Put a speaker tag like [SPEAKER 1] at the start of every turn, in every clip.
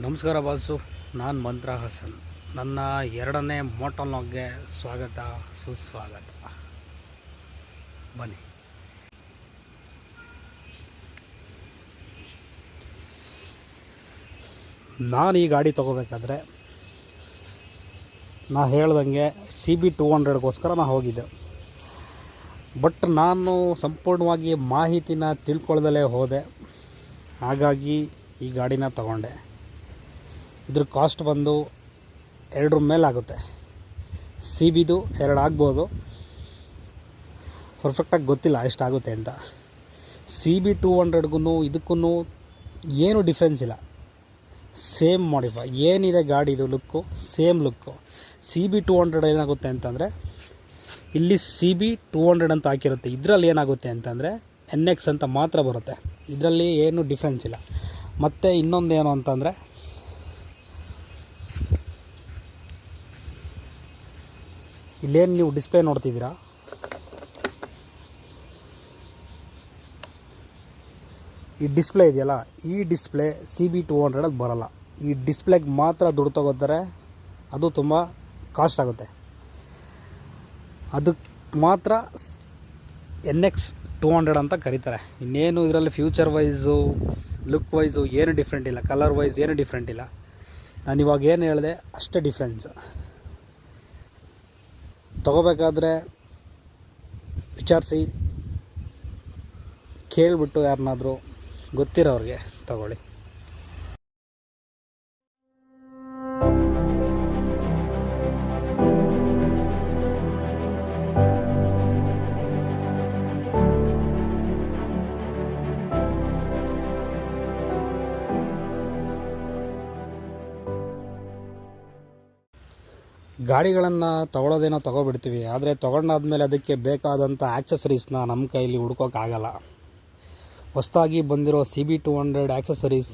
[SPEAKER 1] ನಮಸ್ಕಾರ ಬಾಸು, ನಾನು ಮಂತ್ರ ಹಾಸನ್. ನನ್ನ ಎರಡನೇ ಮೋಟೋಲಾಗ್ಗೆ ಸ್ವಾಗತ ಸುಸ್ವಾಗತ. ಬನ್ನಿ. ನಾನು ಈ ಗಾಡಿ ತೊಗೋಬೇಕಾದ್ರೆ ನಾ ಹೇಳ್ದಂಗೆ CB200ಗೋಸ್ಕರ ನಾನು ಹೋಗಿದ್ದೆ. ಬಟ್ ನಾನು ಸಂಪೂರ್ಣವಾಗಿ ಮಾಹಿತಿನ ತಿಳ್ಕೊಳ್ದಲೇ ಹೋದೆ. ಹಾಗಾಗಿ ಈ ಗಾಡಿನ ತಗೊಂಡೆ. ಇದ್ರ ಕಾಸ್ಟ್ ಬಂದು 2 ಮೇಲಾಗುತ್ತೆ. CBದು 2 ಆಗ್ಬೋದು, ಪರ್ಫೆಕ್ಟಾಗಿ ಗೊತ್ತಿಲ್ಲ ಎಷ್ಟಾಗುತ್ತೆ ಅಂತ. CB200ಗೂ ಇದಕ್ಕೂ ಏನೂ ಡಿಫ್ರೆನ್ಸ್ ಇಲ್ಲ, ಸೇಮ್ ಮಾಡಿಫೈ ಏನಿದೆ ಗಾಡಿದು ಲುಕ್ಕು ಸೇಮ್ ಲುಕ್ಕು. CB200 ಏನಾಗುತ್ತೆ ಅಂತಂದರೆ ಇಲ್ಲಿ CB200 ಅಂತ ಹಾಕಿರುತ್ತೆ. ಇದರಲ್ಲಿ ಏನಾಗುತ್ತೆ ಅಂತಂದರೆ NX ಅಂತ ಮಾತ್ರ ಬರುತ್ತೆ. ಇದರಲ್ಲಿ ಏನೂ ಡಿಫ್ರೆನ್ಸ್ ಇಲ್ಲ. ಮತ್ತು ಇನ್ನೊಂದೇನು ಅಂತಂದರೆ ಇಲ್ಲೇನು ನೀವು ಡಿಸ್ಪ್ಲೇ ನೋಡ್ತಿದ್ದೀರಾ, ಈ ಡಿಸ್ಪ್ಲೇ ಇದೆಯಲ್ಲ, ಈ ಡಿಸ್ಪ್ಲೇ CB200 ಬರೋಲ್ಲ. ಈ ಡಿಸ್ಪ್ಲೇಗೆ ಮಾತ್ರ ದುಡ್ಡು ತಗೋತಾರೆ. ಅದು ತುಂಬ ಕಾಸ್ಟ್ ಆಗುತ್ತೆ. ಅದಕ್ಕೆ ಮಾತ್ರ NX 200 ಅಂತ ಕರೀತಾರೆ. ಇನ್ನೇನು ಇದರಲ್ಲಿ ಫ್ಯೂಚರ್ ವೈಸು ಲುಕ್ ವೈಸು ಏನು ಡಿಫ್ರೆಂಟ್ ಇಲ್ಲ, ಕಲರ್ ವೈಸ್ ಏನು ಡಿಫ್ರೆಂಟ್ ಇಲ್ಲ. ನಾನು ಇವಾಗ ಏನು ಹೇಳಿದೆ ಅಷ್ಟೇ ಡಿಫ್ರೆನ್ಸ್. ತೊಗೋಬೇಕಾದ್ರೆ ವಿಚಾರಿಸಿ ಕೇಳಿಬಿಟ್ಟು ಯಾರನ್ನಾದರೂ ಗೊತ್ತಿರೋರಿಗೆ ತಗೊಳ್ಳಿ. ಗಾಡಿಗಳನ್ನು ತೊಗೊಳೋದೇನೋ ತೊಗೊಬಿಡ್ತೀವಿ, ಆದರೆ ತೊಗೊಂಡಾದ್ಮೇಲೆ ಅದಕ್ಕೆ ಬೇಕಾದಂಥ ಆ್ಯಕ್ಸಸರೀಸ್ನ ನಮ್ಮ ಕೈಲಿ ಹುಡ್ಕೋಕ್ಕಾಗಲ್ಲ. ಹೊಸದಾಗಿ ಬಂದಿರೋ CB200 ಆ್ಯಕ್ಸಸರೀಸ್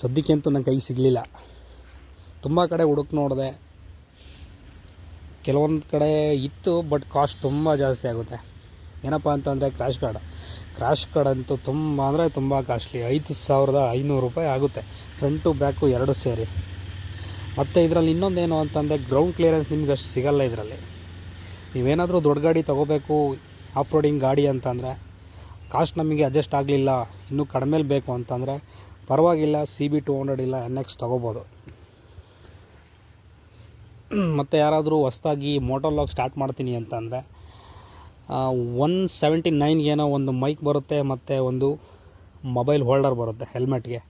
[SPEAKER 1] ಸದ್ಯಕ್ಕಂತೂ ನನ್ನ ಕೈಗೆ ಸಿಗಲಿಲ್ಲ. ತುಂಬ ಕಡೆ ಹುಡುಕಿ ನೋಡಿದೆ, ಕೆಲವೊಂದು ಕಡೆ ಇತ್ತು, ಬಟ್ ಕಾಸ್ಟ್ ತುಂಬ ಜಾಸ್ತಿ ಆಗುತ್ತೆ. ಏನಪ್ಪ ಅಂತಂದರೆ ಕ್ರ್ಯಾಶ್ ಕಾರ್ಡ್ ಅಂತೂ ತುಂಬ ಅಂದರೆ ತುಂಬ ಕಾಸ್ಟ್ಲಿ. 5500 ರೂಪಾಯಿ ಆಗುತ್ತೆ, ಫ್ರಂಟು ಬ್ಯಾಕು 2 ಸೇರಿ. ಮತ್ತು ಇದರಲ್ಲಿ ಇನ್ನೊಂದೇನು ಅಂತಂದರೆ ಗ್ರೌಂಡ್ ಕ್ಲಿಯರೆನ್ಸ್ ನಿಮ್ಗೆ ಅಷ್ಟು ಸಿಗಲ್ಲ. ಇದರಲ್ಲಿ ನೀವೇನಾದರೂ ದೊಡ್ಡ ಗಾಡಿ ತೊಗೋಬೇಕು, ಆಫ್ ರೋಡಿಂಗ್ ಗಾಡಿ ಅಂತಂದರೆ, ಕಾಸ್ಟ್ ನಮಗೆ ಅಡ್ಜಸ್ಟ್ ಆಗಲಿಲ್ಲ, ಇನ್ನೂ ಕಡಿಮೆಲಿ ಬೇಕು ಅಂತಂದರೆ ಪರವಾಗಿಲ್ಲ, CB200 ಇಲ್ಲ NX ತೊಗೋಬೋದು. ಮತ್ತು ಯಾರಾದರೂ ಹೊಸ್ದಾಗಿ ಮೋಟೋಲಾಗ್ ಸ್ಟಾರ್ಟ್ ಮಾಡ್ತೀನಿ ಅಂತಂದರೆ 179 ಏನೋ ಒಂದು ಮೈಕ್ ಬರುತ್ತೆ, ಮತ್ತು ಒಂದು ಮೊಬೈಲ್ ಹೋಲ್ಡರ್ ಬರುತ್ತೆ ಹೆಲ್ಮೆಟ್ಗೆ.